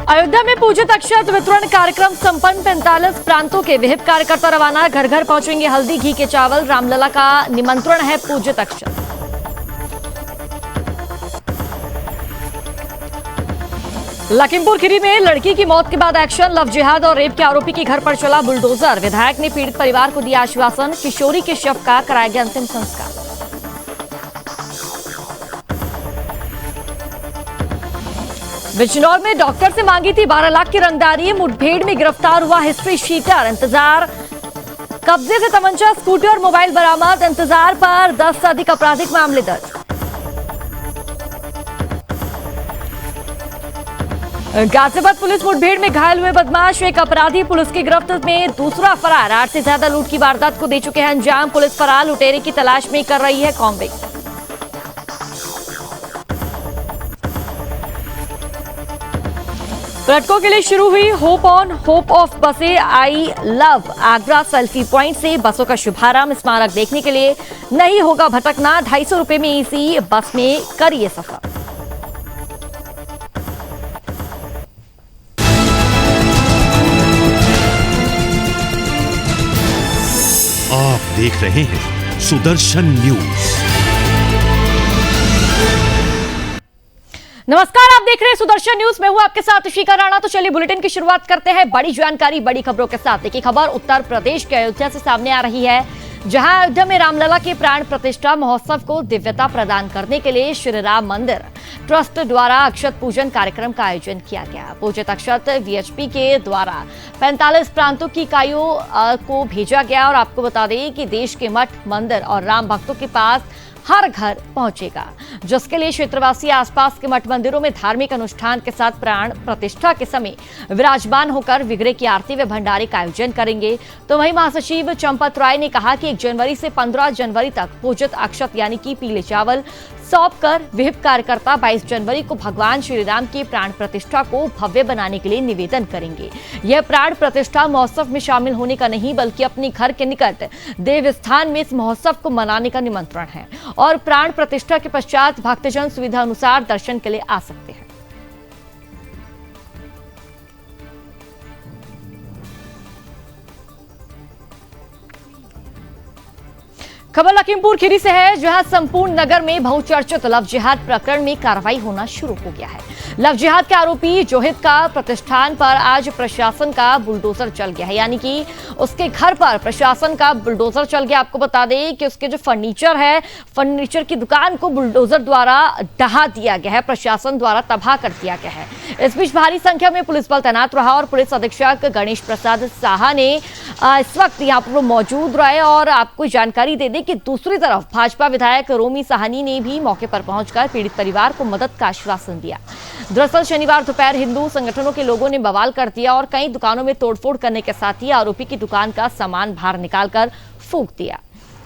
अयोध्या में पूजित अक्षत वितरण कार्यक्रम संपन्न। 45 प्रांतों के विहिप कार्यकर्ता रवाना। घर घर पहुंचेंगे हल्दी घी के चावल। रामलला का निमंत्रण है पूजित अक्षत। लखीमपुर खीरी में लड़की की मौत के बाद एक्शन। लव जिहाद और रेप के आरोपी के घर पर चला बुलडोजर। विधायक ने पीड़ित परिवार को दिया आश्वासन। किशोरी के शव का कराया गया अंतिम संस्कार। बिजनौर में डॉक्टर से मांगी थी 12 लाख की रंगदारी। मुठभेड़ में गिरफ्तार हुआ हिस्ट्री शीटर। इंतजार कब्जे से तमंचा, स्कूटी और मोबाइल बरामद। इंतजार पर 10 से अधिक आपराधिक मामले दर्ज। गाजियाबाद पुलिस मुठभेड़ में घायल हुए बदमाश। एक अपराधी पुलिस की गिरफ्त में, दूसरा फरार। 8 से ज्यादा लूट की वारदात को दे चुके हैं अंजाम। पुलिस फरार लुटेरे की तलाश में कर रही है कॉम्बिंग। पर्यटकों के लिए शुरू हुई होप ऑन होप ऑफ बसें। I love Agra selfie point से बसों का शुभारंभ। स्मारक देखने के लिए नहीं होगा भटकना। 250 रुपए में एसी बस में करिए सफर। आप देख रहे हैं सुदर्शन न्यूज। नमस्कार, आप देख रहे हैं सुदर्शन न्यूज। मैं हूं आपके साथ शिखा राणा। तो चलिए बुलेटिन की शुरुआत करते हैं बड़ी जानकारी, बड़ी खबरों के साथ। देखिए खबर उत्तर प्रदेश के अयोध्या से सामने आ रही है, जहां अयोध्या में रामलला के प्राण प्रतिष्ठा महोत्सव को दिव्यता प्रदान करने के लिए श्री राम मंदिर ट्रस्ट द्वारा अक्षत पूजन कार्यक्रम का आयोजन किया गया। पूजित अक्षत वीएचपी के द्वारा 45 प्रांतों की इकाइयों को भेजा गया। और आपको बता दें कि देश के मठ, मंदिर और राम भक्तों के पास हर घर पहुंचेगा, जिसके लिए क्षेत्रवासी आसपास के मठ मंदिरों में धार्मिक अनुष्ठान के साथ प्राण प्रतिष्ठा के समय विराजमान होकर विग्रह की आरती व भंडारे का आयोजन करेंगे। तो वहीं महासचिव चंपत राय ने कहा कि 1 जनवरी से 15 जनवरी तक पूजित अक्षत यानी कि पीले चावल सौंप कर विहिप कार्यकर्ता 22 जनवरी को भगवान श्री राम की प्राण प्रतिष्ठा को भव्य बनाने के लिए निवेदन करेंगे। यह प्राण प्रतिष्ठा महोत्सव में शामिल होने का नहीं, बल्कि अपने घर के निकट देव स्थान में इस महोत्सव को मनाने का निमंत्रण है। और प्राण प्रतिष्ठा के पश्चात भक्तजन सुविधा अनुसार दर्शन के लिए आ सकते हैं। खबर लखीमपुर खीरी से है, जहां संपूर्ण नगर में बहुचर्चित लव जिहाद प्रकरण में कार्रवाई होना शुरू हो गया है। लव जिहाद के आरोपी जोहिद का प्रतिष्ठान पर आज प्रशासन का बुलडोजर चल गया है, यानी कि उसके घर पर प्रशासन का बुलडोजर चल गया। आपको बता दें कि उसके जो फर्नीचर है, फर्नीचर की दुकान को बुलडोजर द्वारा ढहा दिया गया है, प्रशासन द्वारा तबाह कर दिया गया है। इस बीच भारी संख्या में पुलिस बल तैनात रहा और पुलिस अधीक्षक गणेश प्रसाद साहा ने इस वक्त यहाँ पर मौजूद रहे। और आपको जानकारी दे दें कि दूसरी तरफ भाजपा विधायक रोमी साहनी ने भी मौके पर पहुंचकर पीड़ित परिवार को मदद का आश्वासन दिया। दरअसल शनिवार दोपहर हिंदू संगठनों के लोगों ने बवाल कर दिया और कई दुकानों में तोड़फोड़ करने के साथ ही आरोपी की दुकान का सामान बाहर निकालकर फूंक दिया।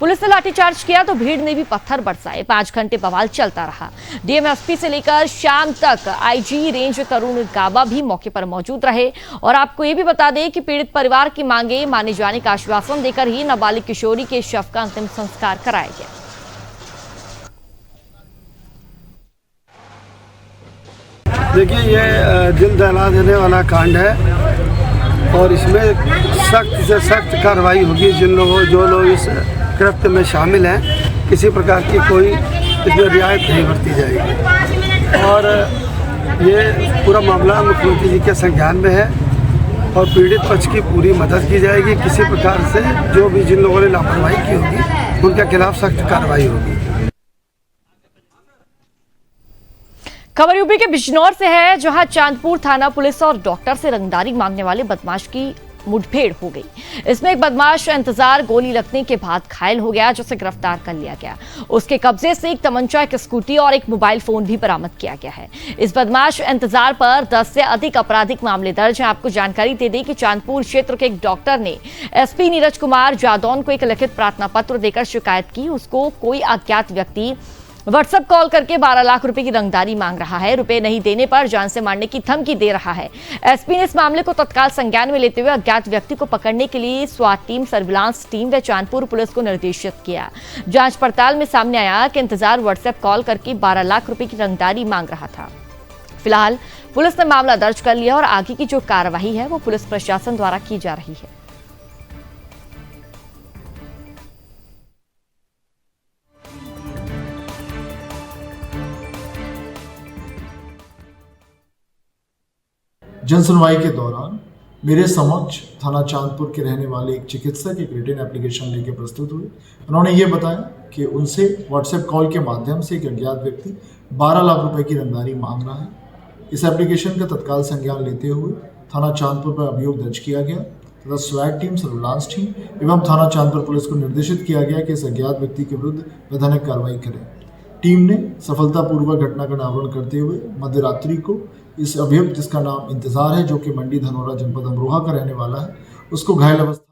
पुलिस ने लाठीचार्ज किया तो भीड़ ने भी पत्थर बरसाए। 5 घंटे बवाल चलता रहा। डीएमएसपी से लेकर शाम तक आईजी रेंज तरुण गाबा भी मौके पर मौजूद रहे। और आपको ये भी बता दें कि पीड़ित परिवार की मांगे माने जाने का आश्वासन देकर ही नाबालिग किशोरी के शव का अंतिम संस्कार कराया गया। देखिए, ये दिल दहला देने वाला कांड है और इसमें सख्त से सख्त कार्रवाई होगी। जो लोग इस कृत्य में शामिल हैं, किसी प्रकार की कोई इसमें रियायत नहीं बरती जाएगी। और ये पूरा मामला मुख्यमंत्री जी के संज्ञान में है और पीड़ित पक्ष की पूरी मदद की जाएगी। किसी प्रकार से जो भी जिन लोगों ने लापरवाही की होगी, उनके खिलाफ सख्त कार्रवाई होगी। खबर यूपी के बिजनौर से है, जहां चांदपुर थाना पुलिस और डॉक्टर से रंगदारी मांगने वाले बदमाश की मुठभेड़ हो गई। इसमें एक बदमाश इंतजार गोली लगने के बाद घायल हो गया, जिसे गिरफ्तार कर लिया गया। उसके कब्जे से एक तमंचा, एक स्कूटी और एक मोबाइल फोन भी बरामद किया गया है। इस बदमाश इंतजार पर 10 से अधिक आपराधिक मामले दर्ज हैं। आपको जानकारी दे दें कि चांदपुर क्षेत्र के एक डॉक्टर ने एसपी नीरज कुमार जादौन को एक लिखित प्रार्थना पत्र देकर शिकायत की। उसको कोई अज्ञात व्यक्ति व्हाट्सएप कॉल करके 12 लाख रुपए की रंगदारी मांग रहा है। रुपए नहीं देने पर जान से मारने की धमकी दे रहा है। एसपी ने इस मामले को तत्काल संज्ञान में लेते हुए अज्ञात व्यक्ति को पकड़ने के लिए स्वाट टीम, सर्विलांस टीम व चांदपुर पुलिस को निर्देशित किया। जांच पड़ताल में सामने आया कि इंतजार व्हाट्सएप कॉल करके 12 लाख रुपए की रंगदारी मांग रहा था। फिलहाल पुलिस ने मामला दर्ज कर लिया और आगे की जो कार्रवाई है वो पुलिस प्रशासन द्वारा की जा रही है। जनसुनवाई के दौरान मेरे समक्ष थाना चांदपुर के रहने वाले एक चिकित्सक एक रिटन एप्लीकेशन लेकर प्रस्तुत हुए। उन्होंने ये बताया कि उनसे व्हाट्सएप कॉल के माध्यम से एक अज्ञात व्यक्ति 12 लाख रुपए की रंगदारी मांग रहा है। इस एप्लीकेशन का तत्काल संज्ञान लेते हुए थाना चांदपुर पर अभियोग दर्ज किया गया तथा स्वैट टीम, सर्विलांस टीम एवं थाना चांदपुर पुलिस को निर्देशित किया गया कि इस अज्ञात व्यक्ति के विरुद्ध वैधानिक कार्रवाई करें। टीम ने सफलतापूर्वक घटना का अनावरण करते हुए मध्यरात्रि को इस अभियुक्त, जिसका नाम इंतजार है, जो कि मंडी धनौरा जनपद अमरोहा का रहने वाला है, उसको घायल अवस्था।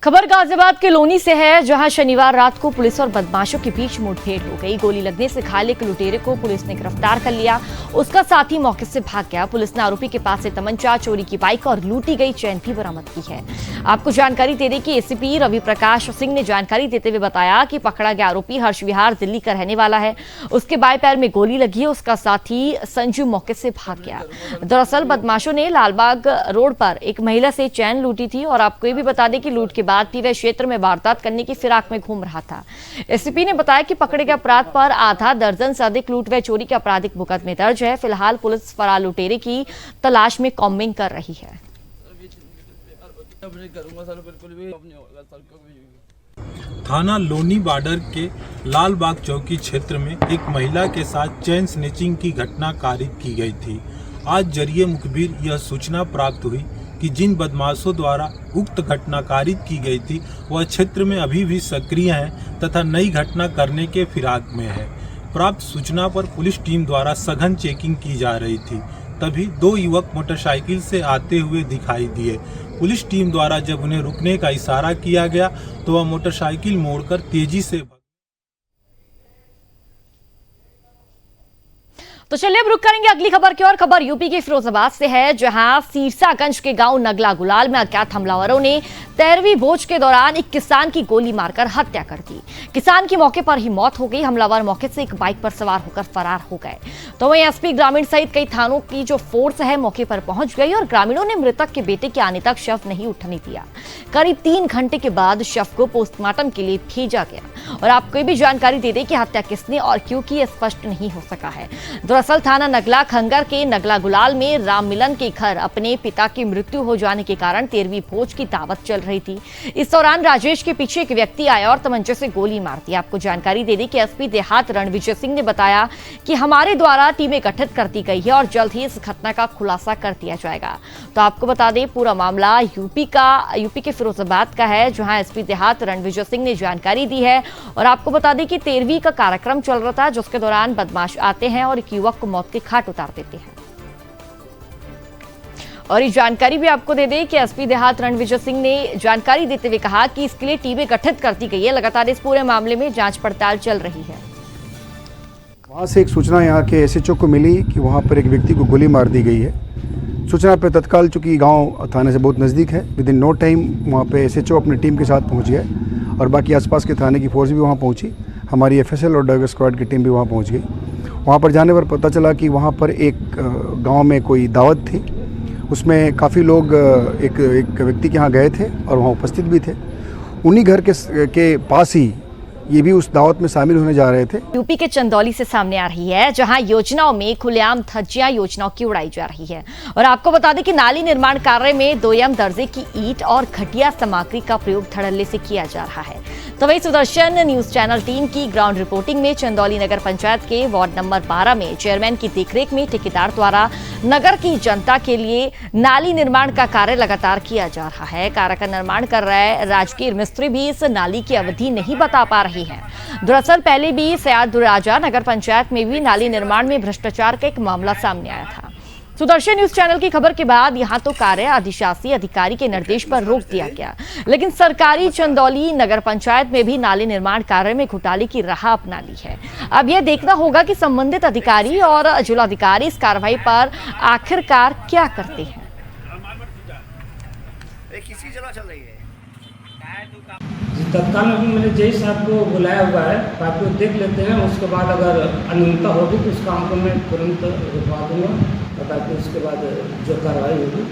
खबर गाजियाबाद के लोनी से है, जहां शनिवार रात को पुलिस और बदमाशों के बीच मुठभेड़ हो गई। गोली लगने से घायल एक लुटेरे को पुलिस ने गिरफ्तार कर लिया। उसका साथी मौके से भाग गया। पुलिस ने आरोपी के पास से तमंचा, चोरी की बाइक और लूटी गई चैन भी बरामद की है। आपको जानकारी दे दें कि एसीपी रवि प्रकाश सिंह ने जानकारी देते हुए बताया कि पकड़ा गया आरोपी हर्ष विहार दिल्ली का रहने वाला है। उसके बाएं पैर में गोली लगी है। उसका साथी संजू मौके से भाग गया। दरअसल बदमाशों ने लालबाग रोड पर एक महिला से चैन लूटी थी और आपको ये भी बता दें कि लूट के बाद भी वह क्षेत्र में वारदात करने की फिराक में घूम रहा था। एसीपी ने बताया कि पकड़े गए अपराध पर आधा दर्जन से अधिक लूट व चोरी के आपराधिक मुकदमे दर्ज है। फिलहाल पुलिस फरार लुटेरे की तलाश में कॉम्बिंग कर रही है। थाना लोनी बॉर्डर के लालबाग चौकी क्षेत्र में एक महिला के साथ चेन स्नैचिंग की घटना कारित की गई थी। आज जरिए मुखबिर यह सूचना प्राप्त हुई कि जिन बदमाशों द्वारा उक्त घटना कारित की गई थी वह क्षेत्र में अभी भी सक्रिय हैं तथा नई घटना करने के फिराक में है। प्राप्त सूचना पर पुलिस टीम द्वारा सघन चेकिंग की जा रही थी, तभी दो युवक मोटरसाइकिल से आते हुए दिखाई दिए। पुलिस टीम द्वारा जब उन्हें रुकने का इशारा किया गया तो वह मोटरसाइकिल मोड़कर तेजी से तो चलिए अब रुक करेंगे अगली खबर की ओर। खबर यूपी के फिरोजाबाद से है, जहां सीरसागंज के गांव नगला गुलाल में अज्ञात हमलावरों ने 13वीं भोज के दौरान एक किसान की गोली मारकर हत्या कर दी। किसान की मौके पर ही मौत हो गई। हमलावर मौके से एक बाइक पर सवार होकर फरार हो गए। तो वहीं एसपी ग्रामीण सहित कई थानों की जो फोर्स है मौके पर पहुंच गई और ग्रामीणों ने मृतक के बेटे के आने तक शव नहीं उठने दिया। करीब 3 घंटे के बाद शव को पोस्टमार्टम के लिए भेजा गया। और आपको भी जानकारी दे दें कि हत्या किसने और क्यों की स्पष्ट नहीं हो सका है। दरअसल थाना नगला खंगर के नगला गुलाल में राम मिलन के घर अपने पिता की मृत्यु हो जाने के कारण 13वीं भोज की दावत चल रही थी। इस दौरान राजेश के पीछे एक व्यक्ति आया और तमंचे से गोली मार दी। आपको जानकारी दे दी कि एसपी देहात रणविजय सिंह ने बताया कि हमारे द्वारा टीमें गठित कर दी गई है और जल्द ही इस घटना का खुलासा कर दिया जाएगा। तो आपको बता दें पूरा मामला यूपी के फिरोजाबाद का है, जहां एसपी देहात रणविजय सिंह ने जानकारी दी है। और आपको बता दें कि 13वीं का कार्यक्रम चल रहा था, जिसके दौरान बदमाश आते हैं और एक युवक को मौत के घाट उतार देते हैं। और ये जानकारी भी आपको दे दें कि एसपी देहात रणविजय सिंह ने जानकारी देते हुए कहा कि इसके लिए टीमें गठित कर दी गई है। लगातार इस पूरे मामले में जांच पड़ताल चल रही है। वहाँ से एक सूचना यहाँ के एसएचओ को मिली कि वहाँ पर एक व्यक्ति को गोली मार दी गई है। सूचना पर तत्काल, चूँकि गांव थाने से बहुत नज़दीक है, विद इन नो टाइम वहाँ पे एसएचओ अपनी टीम के साथ पहुँच गए और बाकी आसपास के थाने की फोर्स भी वहाँ पहुँची। हमारी एफएसएल और डॉग स्क्वाड की टीम भी वहाँ पहुँच गई। वहाँ पर जाने पर पता चला कि वहाँ पर एक गांव में कोई दावत थी। उसमें काफ़ी लोग एक व्यक्ति के यहाँ गए थे और वहाँ उपस्थित भी थे। उन्हीं घर के पास ही ये भी उस दावत में शामिल होने जा रहे थे। यूपी के चंदौली से सामने आ रही है, जहां योजनाओं में खुलेआम धज्जियां योजनाओं की उड़ाई जा रही है। और आपको बता दें कि नाली निर्माण कार्य में 2M दर्जे की ईंट और घटिया सामग्री का प्रयोग धड़ल्ले से किया जा रहा है। तो वही सुदर्शन न्यूज चैनल टीम की ग्राउंड रिपोर्टिंग में चंदौली नगर पंचायत के वार्ड नंबर 12 में चेयरमैन की देखरेख में ठेकेदार द्वारा नगर की जनता के लिए नाली निर्माण का कार्य लगातार किया जा रहा है। कार्य का निर्माण कर रहे राजकीय मिस्त्री भी इस नाली की अवधि नहीं बता पा रही है। दरअसल पहले भी सयादुराजा नगर पंचायत में भी नाली निर्माण में भ्रष्टाचार का एक मामला सामने आया था। सुदर्शन न्यूज चैनल की खबर के बाद यहां तो कार्य अधिशासी अधिकारी के निर्देश पर रोक दिया गया, लेकिन सरकारी चंदौली नगर पंचायत में भी नाली निर्माण कार्य में घोटाले की राह अपना ली है। अब यह देखना होगा कि संबंधित अधिकारी और जिलाधिकारी इस कार्रवाई पर आखिरकार क्या करते हैं। तत्काल में मैंने जय साहब को बुलाया हुआ है, बाकी वो देख लेते हैं। उसके बाद अगर अनियमितता होगी तो उस काम को मैं तुरंत रुकवा दूँगा और बाकी उसके बाद जो कार्रवाई होगी।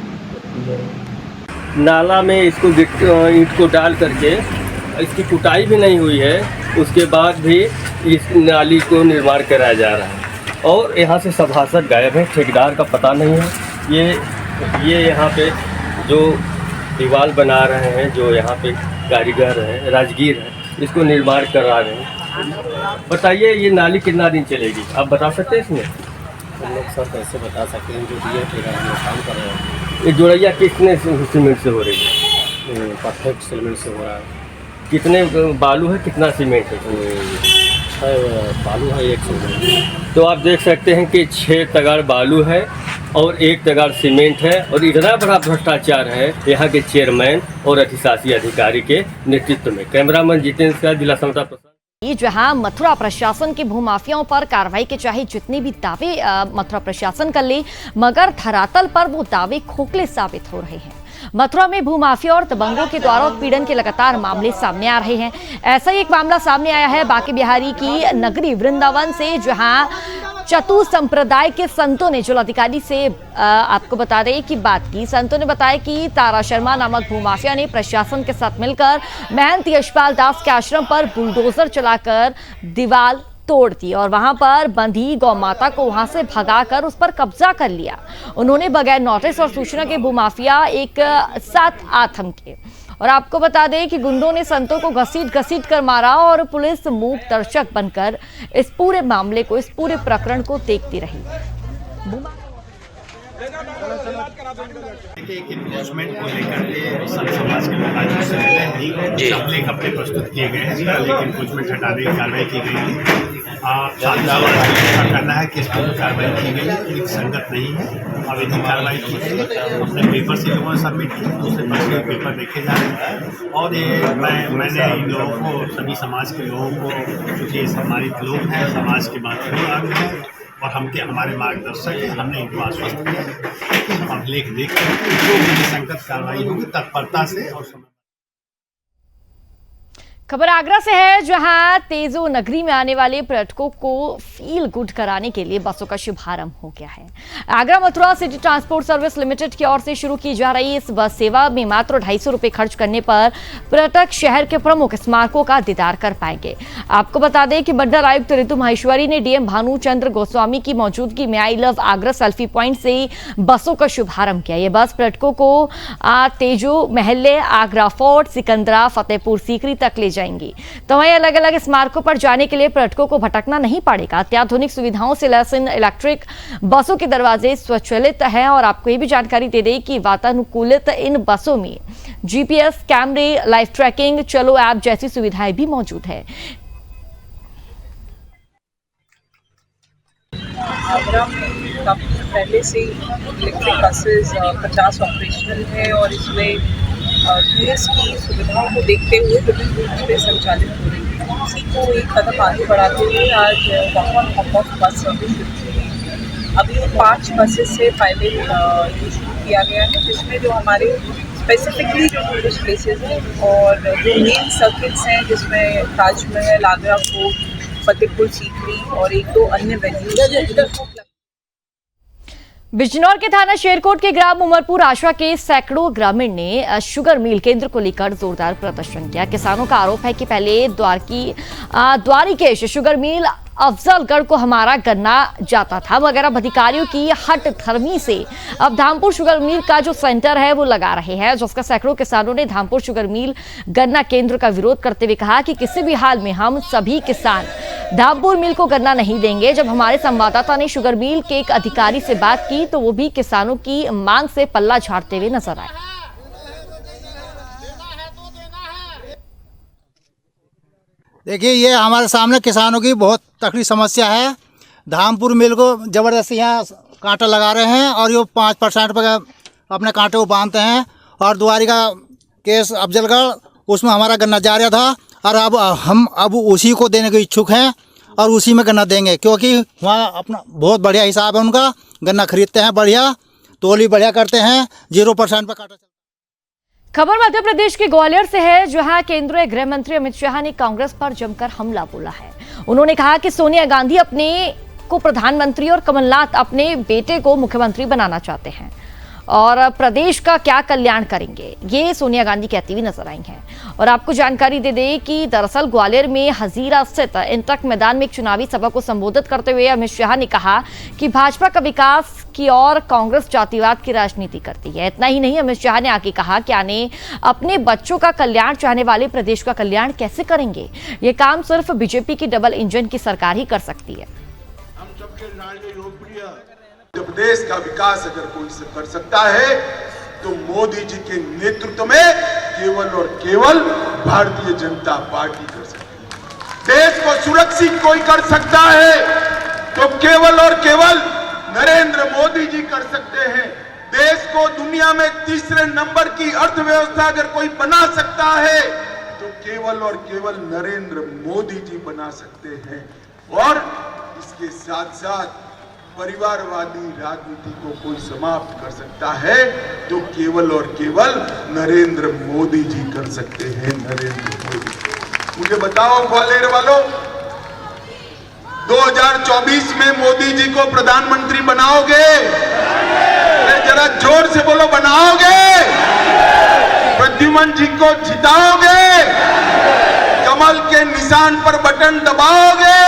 नाला में इसको ईंट को डाल करके इसकी कुटाई भी नहीं हुई है, उसके बाद भी इस नाली को निर्माण कराया जा रहा है और यहाँ से सभासद गायब है, ठेकेदार का पता नहीं है। ये यहाँ पे जो दीवार बना रहे हैं, जो यहाँ पे कारीगर है, राजगीर है, इसको निर्माण करा रहे हैं। बताइए ये नाली कितना दिन चलेगी, आप बता सकते हैं इसमें? हम लोग सर कैसे बता सकते हैं, जो दिए ठेकेदार में काम कर रहे हैं। ये जोड़ैया कितने सीमेंट से हो रही है? परफेक्ट सीमेंट से हो रहा है। कितने बालू है, कितना सीमेंट है? 6 बालू है, 1 सीमेंट। तो आप देख सकते हैं कि 6 तगाड़ बालू है और 1 तगाड़ सीमेंट है और इतना बड़ा भ्रष्टाचार है यहाँ के चेयरमैन और अधिशासी अधिकारी के नेतृत्व में। कैमरामैन जितेंद्र का, जिला समाचार प्रसारण। जहां मथुरा प्रशासन के भूमाफियाओं पर कार्रवाई के चाहे जितने भी दावे मथुरा प्रशासन कर ले, मगर धरातल पर वो दावे खोखले साबित हो रहे हैं। मथुरा में भूमाफिया और दबंगों के द्वारा उत्पीड़न के लगातार मामले सामने आ रहे हैं। ऐसा ही एक मामला सामने आया है बांके बिहारी की नगरी वृंदावन से, जहां चतु संप्रदाय के संतों ने जिलाधिकारी से आपको बता दें कि बात की। संतों ने बताया कि तारा शर्मा नामक भूमाफिया ने प्रशासन के साथ मिलकर महंत यशपाल दास के आश्रम पर बुलडोजर चलाकर दीवार तोड़ दी और वहां पर बंधी गौ माता को वहां से भगाकर उस पर कब्जा कर लिया। उन्होंने बगैर नोटिस और सूचना के भूमाफिया एक साथ आतंके। और आपको बता दें कि गुंडों ने संतों को घसीट कर मारा और पुलिस मूक दर्शक बनकर इस पूरे मामले को, इस पूरे प्रकरण को देखती रही। इन्वेस्टमेंट को लेकर के संत समाज के लोग आज उससे मिले, अपने कपड़े प्रस्तुत किए गए हैं। लेकिन इन्वेस्टमेंट हटाने की कार्रवाई की गई है। छात्रा करना है कि इस पर कार्रवाई की गई है, एक संगत नहीं है, अवैधिक कार्रवाई की गई है। अपने पेपर से लोगों ने सबमिट किए, दूसरे पक्ष के पेपर देखे जा रहे हैं। और ये मैंने इन लोगों को, सभी समाज के लोगों को, क्योंकि सम्मानित लोग हैं, समाज के महत्वपूर्ण अंग हैं और हमारे मार्गदर्शक हैं, हमने इनको आश्वस्त किया कि हम अभिलेख देख करके जो भी संगत कार्रवाई होगी तत्परता से। और खबर आगरा से है, जहां तेजो नगरी में आने वाले पर्यटकों को फील गुड कराने के लिए बसों का शुभारंभ हो गया है। Agra Mathura city transport service limited की ओर से शुरू की जा रही इस बस सेवा में मात्र 250 रुपए खर्च करने पर पर्यटक शहर के प्रमुख स्मारकों का दीदार कर पाएंगे। आपको बता दें कि मंडल आयुक्त ऋतु माहेश्वरी ने डीएम भानुचंद्र गोस्वामी की मौजूदगी में I love Agra selfie point से बसों का शुभारंभ किया। ये बस पर्यटकों को तेजो महल्ले, आगरा फोर्ट, सिकंदरा, फतेहपुर सीकरी तक ले जाएंगी। तो वहीं अलग अलग स्मारकों पर जाने के लिए पर्यटकों को भटकना नहीं पड़ेगा। अत्याधुनिक सुविधाओं से लैस इन इलेक्ट्रिक बसों के दरवाजे स्वचालित हैं और आपको ये भी जानकारी दे दें कि वातानुकूलित इन बसों में जीपीएस कैमरे, लाइव ट्रैकिंग, चलो ऐप जैसी सुविधाएं भी मौजूद है। आगरा में काफ़ी पहले से इलेक्ट्रिक बसेस 50 ऑपरेशनल है और इसमें टूरिस्ट की सुविधाओं को देखते हुए विभिन्न रूप से संचालित हो रही है। उसी को एक कदम आगे बढ़ाते हुए आज हॉप बस सर्विस शुरू की है। अभी 5 बसेस से पहले ये शुरू किया गया है, जिसमें जो हमारे स्पेसिफिकली जो टूरिस्ट प्लेसेस हैं और जो मेन सर्किट्स हैं, जिसमें ताजमहल, आगरा फोर्ट, फतेहपुर सीकरी और 1-2 अन्य वेन्यूज। बिजनौर के थाना शेरकोट के ग्राम उमरपुर आशा के सैकड़ों ग्रामीण ने शुगर मिल केंद्र को लेकर जोरदार प्रदर्शन किया। किसानों का आरोप है कि पहले द्वारिकेश शुगर मिल अफजलगढ़ को हमारा गन्ना जाता था, मगर अब अधिकारियों की हठधर्मी से अब धामपुर शुगर मिल का जो सेंटर है वो लगा रहे हैं, जिसका सैकड़ों किसानों ने धामपुर शुगर मिल गन्ना केंद्र का विरोध करते हुए कहा कि किसी भी हाल में हम सभी किसान धामपुर मिल को गन्ना नहीं देंगे। जब हमारे संवाददाता ने शुगर मिल के एक अधिकारी से बात की तो वो भी किसानों की मांग से पल्ला झाड़ते हुए नजर आए। देखिए, ये हमारे सामने किसानों की बहुत तकलीफ समस्या है। धामपुर मिल को ज़बरदस्ती यहाँ कांटा लगा रहे हैं और ये 5% पर अपने कांटे को बांधते हैं। और द्वारिका केस अफजलगढ़, उसमें हमारा गन्ना जा रहा था और अब हम उसी को देने के इच्छुक हैं और उसी में गन्ना देंगे, क्योंकि वहाँ अपना बहुत बढ़िया हिसाब है उनका। गन्ना खरीदते हैं बढ़िया, तोली बढ़िया करते हैं, 0% पर कांटा। खबर मध्य प्रदेश के ग्वालियर से है, जहां केंद्रीय गृह मंत्री अमित शाह ने कांग्रेस पर जमकर हमला बोला है। उन्होंने कहा कि सोनिया गांधी अपने को प्रधानमंत्री और कमलनाथ अपने बेटे को मुख्यमंत्री बनाना चाहते हैं और प्रदेश का क्या कल्याण करेंगे, ये सोनिया गांधी कहती हुई नजर आई हैं। और आपको जानकारी दे दें कि दरअसल ग्वालियर में हजीरा स्थित इंटक मैदान में एक चुनावी सभा को संबोधित करते हुए अमित शाह ने कहा कि भाजपा का विकास की और कांग्रेस जातिवाद की राजनीति करती है। इतना ही नहीं, अमित शाह ने आगे कहा कि आने अपने बच्चों का कल्याण चाहने वाले प्रदेश का कल्याण कैसे करेंगे, ये काम सिर्फ बीजेपी की डबल इंजन की सरकार ही कर सकती है। हम सबके लोकप्रिय प्रदेश का विकास अगर कोई से कर सकता है तो मोदी जी के नेतृत्व में केवल और केवल भारतीय जनता पार्टी कर सकती है। देश को सुरक्षित कोई कर सकता है तो केवल और केवल नरेंद्र मोदी जी कर सकते हैं। देश को दुनिया में तीसरे नंबर की अर्थव्यवस्था अगर कोई बना सकता है तो केवल और केवल नरेंद्र मोदी जी बना सकते हैं। और इसके साथ साथ परिवारवादी राजनीति को कोई समाप्त कर सकता है तो केवल और केवल नरेंद्र मोदी जी कर सकते हैं। नरेंद्र मोदी, मुझे बताओ ग्वालियर वालों, 2024 में मोदी जी को प्रधानमंत्री बनाओगे? जरा जोर से बोलो, बनाओगे? प्रद्युमन जी को जिताओगे? कमल के निशान पर बटन दबाओगे?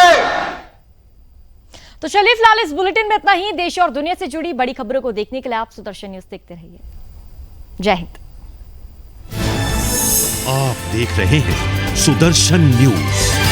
तो चलिए फिलहाल इस बुलेटिन में इतना ही। देश और दुनिया से जुड़ी बड़ी खबरों को देखने के लिए आप सुदर्शन न्यूज देखते रहिए। जय हिंद। आप देख रहे हैं सुदर्शन न्यूज।